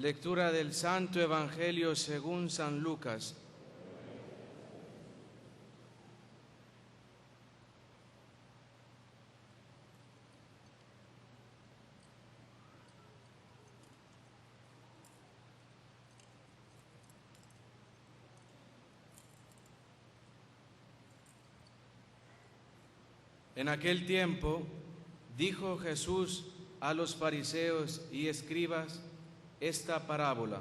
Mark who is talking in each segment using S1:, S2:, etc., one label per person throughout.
S1: Lectura del Santo Evangelio según San Lucas. En aquel tiempo dijo Jesús a los fariseos y escribas esta parábola.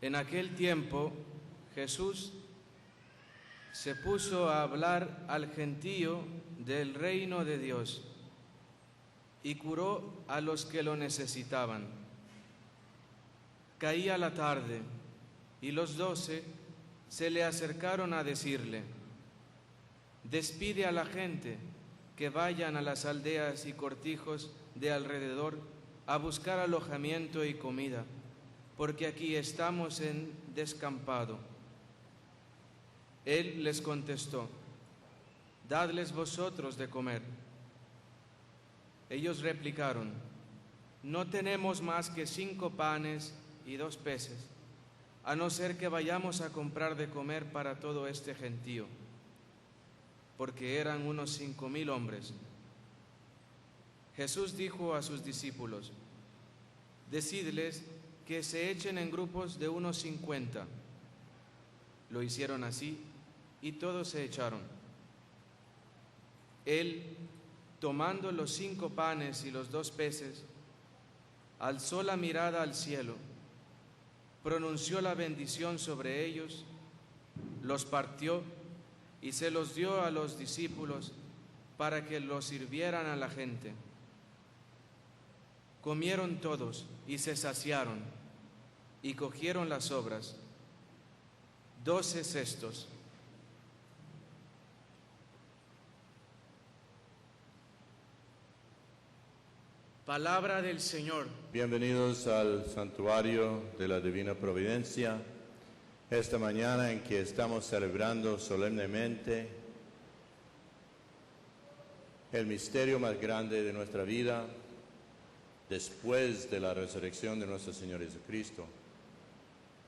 S1: En aquel tiempo Jesús se puso a hablar al gentío del reino de Dios y curó a los que lo necesitaban. Caía la tarde y los 12 se le acercaron a decirle: despide a la gente que vayan a las aldeas y cortijos de alrededor a buscar alojamiento y comida, porque aquí estamos en descampado. Él les contestó: dadles vosotros de comer. Ellos replicaron: no tenemos más que 5 panes y 2 peces, a no ser que vayamos a comprar de comer para todo este gentío, porque eran unos 5,000 hombres. Jesús dijo a sus discípulos: decidles que se echen en grupos de unos 50. Lo hicieron así y todos se echaron. Él, tomando los 5 panes y los 2 peces, alzó la mirada al cielo, pronunció la bendición sobre ellos, los partió y se los dio a los discípulos para que los sirvieran a la gente. Comieron todos y se saciaron, y cogieron las sobras, 12 cestos. Palabra del Señor.
S2: Bienvenidos al santuario de la Divina Providencia, esta mañana en que estamos celebrando solemnemente el misterio más grande de nuestra vida después de la resurrección de nuestro Señor Jesucristo,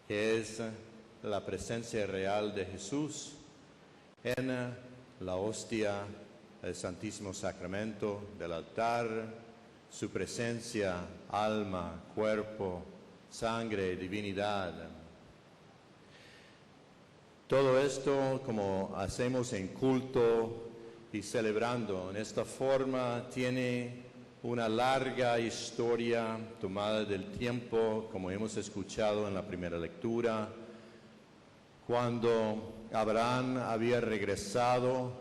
S2: que es la presencia real de Jesús en la hostia del Santísimo Sacramento del altar, su presencia, alma, cuerpo, sangre, divinidad. Todo esto, como hacemos en culto y celebrando en esta forma, tiene una larga historia tomada del tiempo, como hemos escuchado en la primera lectura, cuando Abraham había regresado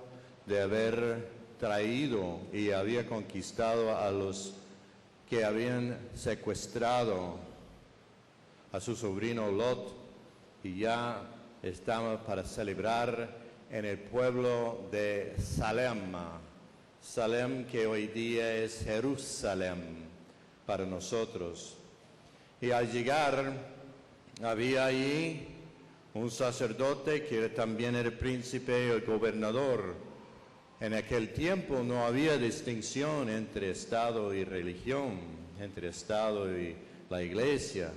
S2: de haber traído y había conquistado a los que habían secuestrado a su sobrino Lot, y ya estaba para celebrar en el pueblo de Salem, que hoy día es Jerusalén para nosotros. Y al llegar había allí un sacerdote que también era príncipe y gobernador. En aquel tiempo no había distinción entre Estado y religión, entre Estado y la Iglesia.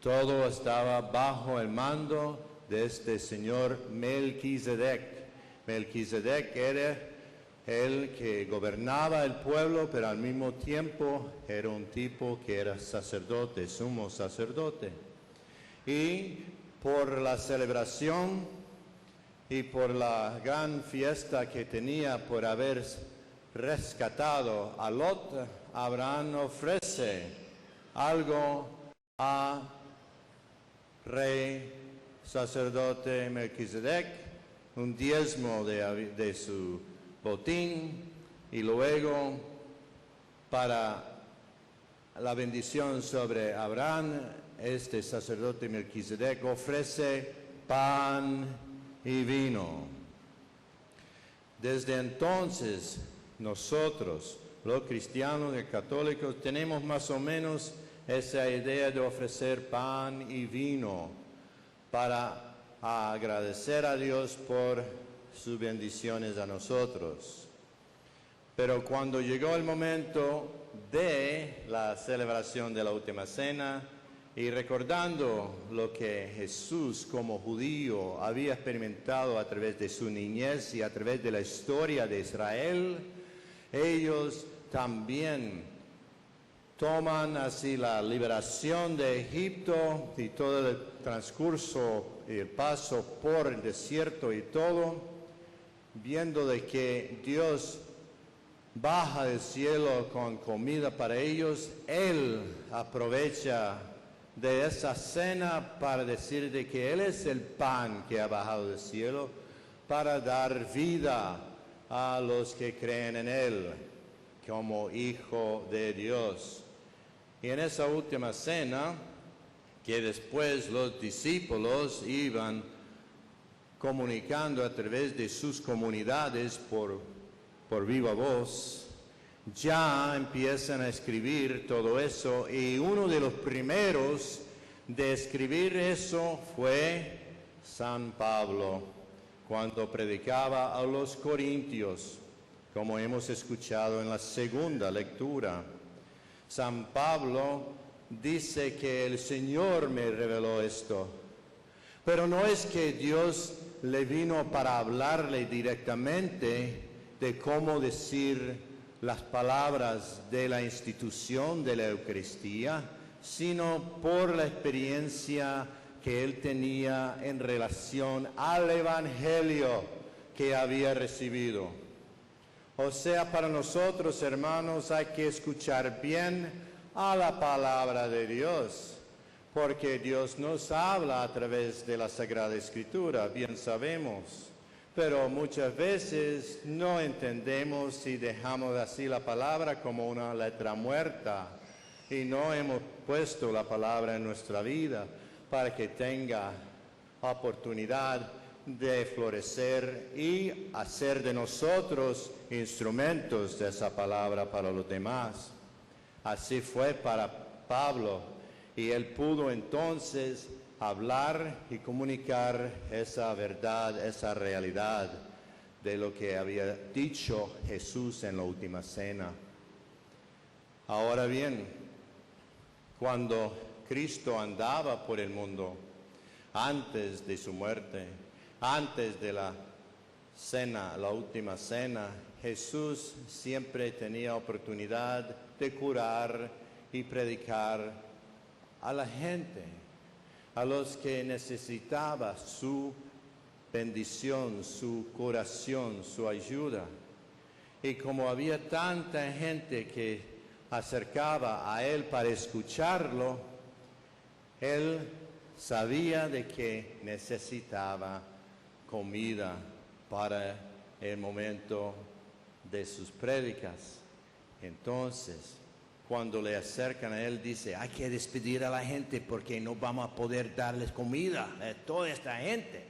S2: Todo estaba bajo el mando de este señor Melquisedec. Melquisedec era el que gobernaba el pueblo, pero al mismo tiempo era un tipo que era sacerdote, sumo sacerdote. Y por la celebración y por la gran fiesta que tenía por haber rescatado a Lot, Abraham ofrece algo a rey sacerdote Melquisedec, un diezmo de su botín, y luego para la bendición sobre Abraham, este sacerdote Melquisedec ofrece pan y vino. Desde entonces nosotros los cristianos y católicos tenemos más o menos esa idea de ofrecer pan y vino para agradecer a Dios por sus bendiciones a nosotros. Pero cuando llegó el momento de la celebración de la última cena y recordando lo que Jesús como judío había experimentado a través de su niñez y a través de la historia de Israel, ellos también toman así la liberación de Egipto y todo el transcurso y el paso por el desierto y todo, viendo de que Dios baja del cielo con comida para ellos, Él aprovecha de esa cena para decir de que Él es el pan que ha bajado del cielo para dar vida a los que creen en Él como Hijo de Dios. Y en esa última cena, que después los discípulos iban comunicando a través de sus comunidades por viva voz, ya empiezan a escribir todo eso, y uno de los primeros de escribir eso fue San Pablo, cuando predicaba a los corintios, como hemos escuchado en la segunda lectura. San Pablo dice que el Señor me reveló esto, pero no es que Dios le vino para hablarle directamente de cómo decir las palabras de la institución de la Eucaristía, sino por la experiencia que él tenía en relación al Evangelio que había recibido. O sea, para nosotros, hermanos, hay que escuchar bien a la palabra de Dios, porque Dios nos habla a través de la Sagrada Escritura, bien sabemos. Pero muchas veces no entendemos y dejamos así la palabra como una letra muerta y no hemos puesto la palabra en nuestra vida para que tenga oportunidad de florecer y hacer de nosotros instrumentos de esa palabra para los demás. Así fue para Pablo, y él pudo entonces hablar y comunicar esa verdad, esa realidad de lo que había dicho Jesús en la última cena. Ahora bien, cuando Cristo andaba por el mundo, antes de su muerte, antes de la cena, la última cena, Jesús siempre tenía oportunidad de curar y predicar a la gente, a los que necesitaba su bendición, su curación, su ayuda. Y como había tanta gente que acercaba a él para escucharlo, él sabía de que necesitaba comida para el momento de sus prédicas. Entonces, cuando le acercan a él, dice, hay que despedir a la gente porque no vamos a poder darles comida a toda esta gente.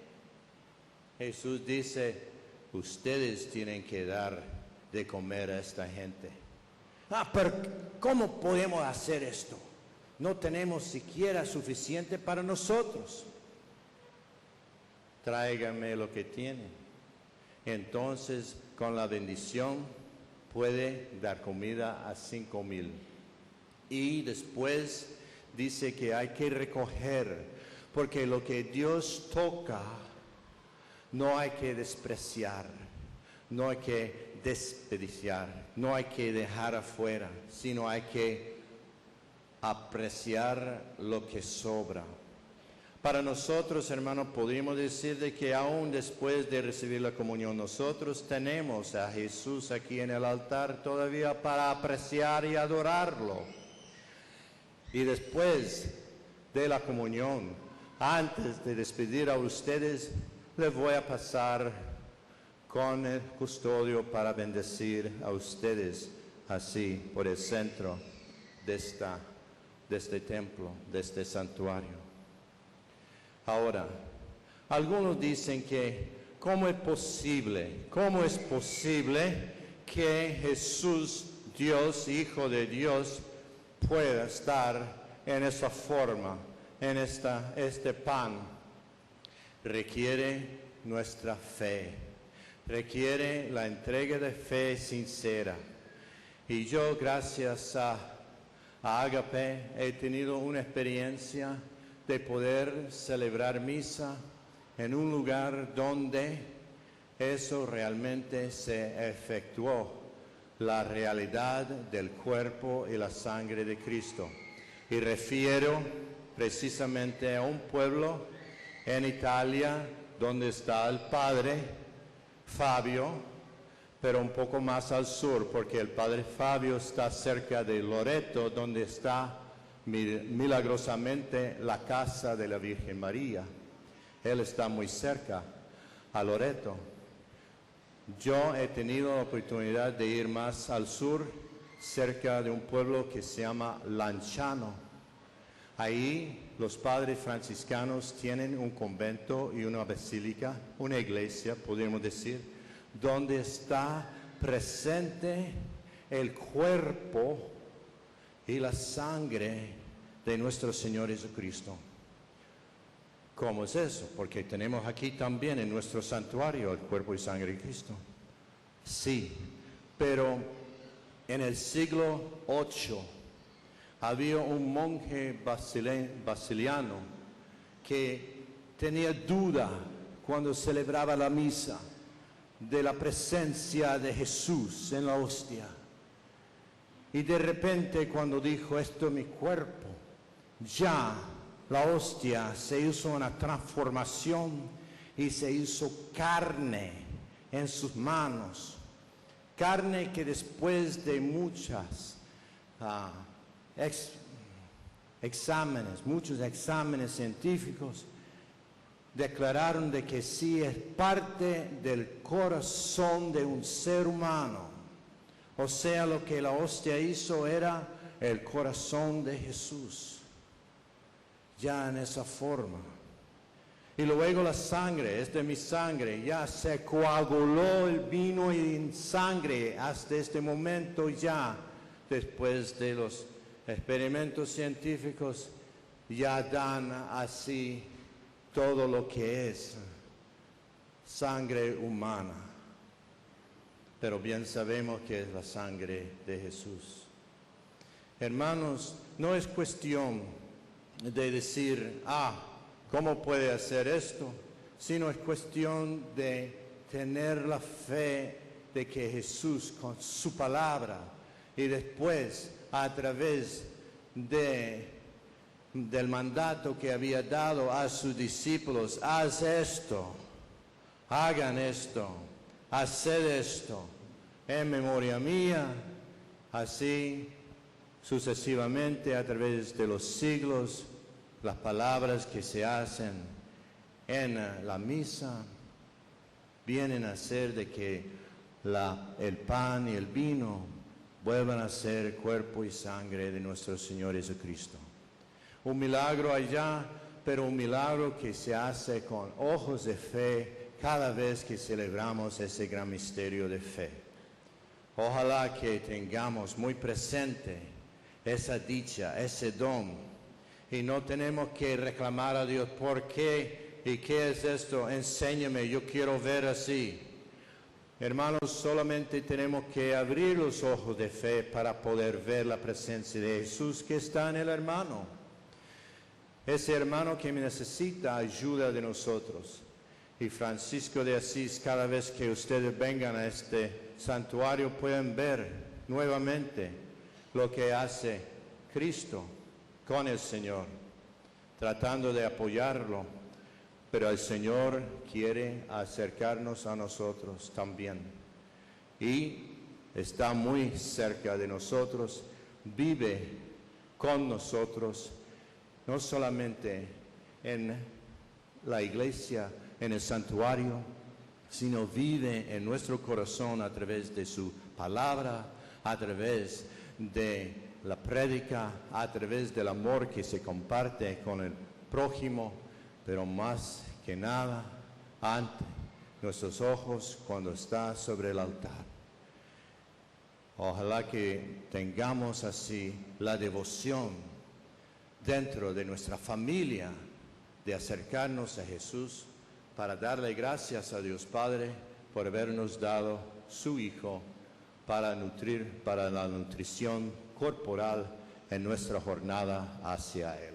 S2: Jesús dice, ustedes tienen que dar de comer a esta gente. Pero ¿cómo podemos hacer esto? No tenemos siquiera suficiente para nosotros. Tráigame lo que tienen. Entonces, con la bendición, puede dar comida a 5,000. Y después dice que hay que recoger, porque lo que Dios toca no hay que despreciar, no hay que desperdiciar, no hay que dejar afuera, sino hay que apreciar lo que sobra. Para nosotros, hermanos, podríamos decir de que aún después de recibir la comunión, nosotros tenemos a Jesús aquí en el altar todavía para apreciar y adorarlo. Y después de la comunión, antes de despedir a ustedes, les voy a pasar con el custodio para bendecir a ustedes así por el centro de este templo, de este santuario. Ahora, algunos dicen que ¿cómo es posible que Jesús Dios, Hijo de Dios, pueda estar en esa forma, en este pan. Requiere nuestra fe, requiere la entrega de fe sincera. Y yo, gracias a Agape, he tenido una experiencia de poder celebrar misa en un lugar donde eso realmente se efectuó, la realidad del cuerpo y la sangre de Cristo. Y refiero precisamente a un pueblo en Italia donde está el padre Fabio, pero un poco más al sur, porque el padre Fabio está cerca de Loreto, donde está milagrosamente la casa de la Virgen María. Él está muy cerca a Loreto. Yo he tenido la oportunidad de ir más al sur, cerca de un pueblo que se llama Lanciano. Ahí los padres franciscanos tienen un convento y una basílica, una iglesia, podríamos decir, donde está presente el cuerpo y la sangre de nuestro Señor Jesucristo. ¿Cómo es eso? Porque tenemos aquí también en nuestro santuario el cuerpo y sangre de Cristo. Sí, pero en el siglo VIII había un monje basiliano que tenía duda cuando celebraba la misa de la presencia de Jesús en la hostia. Y de repente cuando dijo, esto es mi cuerpo, ya la hostia se hizo una transformación y se hizo carne en sus manos. Carne que después de muchos exámenes científicos, declararon de que sí es parte del corazón de un ser humano. O sea, lo que la hostia hizo era el corazón de Jesús, ya en esa forma. Y luego la sangre, es de mi sangre, ya se coaguló el vino en sangre hasta este momento ya, después de los experimentos científicos, ya dan así todo lo que es sangre humana. Pero bien sabemos que es la sangre de Jesús. Hermanos, no es cuestión de decir, ¿cómo puede hacer esto? Sino es cuestión de tener la fe de que Jesús con su palabra y después a través del mandato que había dado a sus discípulos, haz esto, hagan esto, haced esto en memoria mía, así sucesivamente a través de los siglos. Las palabras que se hacen en la misa vienen a ser de que el pan y el vino vuelvan a ser cuerpo y sangre de nuestro Señor Jesucristo. Un milagro allá, pero un milagro que se hace con ojos de fe cada vez que celebramos ese gran misterio de fe. Ojalá que tengamos muy presente esa dicha, ese don. Y no tenemos que reclamar a Dios, ¿por qué? ¿Y qué es esto? Enséñame, yo quiero ver así. Hermanos, solamente tenemos que abrir los ojos de fe para poder ver la presencia de Jesús que está en el hermano. Ese hermano que necesita ayuda de nosotros. Y Francisco de Asís, cada vez que ustedes vengan a este santuario, pueden ver nuevamente lo que hace Cristo con el Señor, tratando de apoyarlo, pero el Señor quiere acercarnos a nosotros también. Y está muy cerca de nosotros, vive con nosotros, no solamente en la iglesia, en el santuario, sino vive en nuestro corazón a través de su palabra, a través de la prédica, a través del amor que se comparte con el prójimo, pero más que nada ante nuestros ojos cuando está sobre el altar. Ojalá que tengamos así la devoción dentro de nuestra familia de acercarnos a Jesús para darle gracias a Dios Padre por habernos dado su Hijo para la nutrición corporal en nuestra jornada hacia Él.